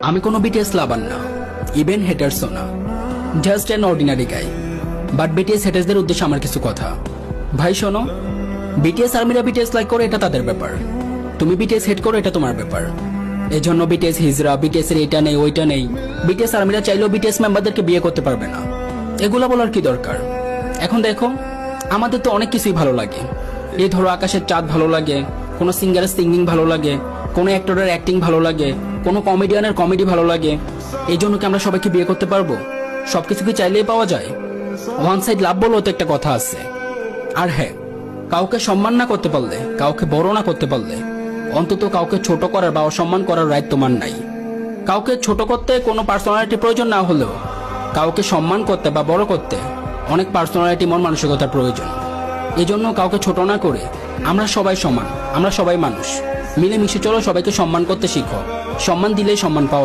আমি কোনো বিটিএস লাভার না, ইভেন হেটার্সও না, just an ordinary guy. But BTS হেটার্সদের উদ্দেশ্যে আমার কিছু কথা। ভাই শোনো, বিটিএস আর্মিরা বিটিএস লাইক করে এটা তাদের ব্যাপার, তুমি বিটিএস হেড করো এটা তোমার ব্যাপার। এজন্য বিটিএস হিজরা, বিটিএস এর এটা নেই ওইটা নেই, বিটিএস আর্মিরা চাইলেও বিটিএস মেম্বারদেরকে বিয়ে করতে পারবে না, এগুলা বলার কি দরকার? এখন দেখো, আমাদের তো অনেক কিছুই ভালো লাগে। এই ধরো আকাশের চাঁদ ভালো লাগে, কোনো সিঙ্গারের সিঙ্গিং ভালো লাগে, কোনো অ্যাক্টরের অ্যাক্টিং ভালো লাগে, কোনো কমেডিয়ানের কমেডি ভালো লাগে। এই জন্য কি আমরা সবাইকে বিয়ে করতে পারবো? সবকিছু কি চাইলেই পাওয়া যায়? ওয়ান সাইড লাভ বলেও তো একটা কথা আছে। আর হ্যাঁ, কাউকে সম্মান না করতে পারলে, কাউকে বড় না করতে পারলে, অন্তত কাউকে ছোট করার বা অসম্মান করার রাইট তোমার নাই। কাউকে ছোট করতে কোনো পার্সোনালিটি প্রয়োজন না হলেও কাউকে সম্মান করতে বা বড় করতে অনেক পার্সোনালিটি, মন মানসিকতার প্রয়োজন। এজন্য কাউকে ছোট না করে আমরা সবাই সমান, আমরা সবাই মানুষ, মিলেমিশে চলো, সবাইকে সম্মান করতে শিখো। সম্মান দিলেই সম্মান পাওয়া।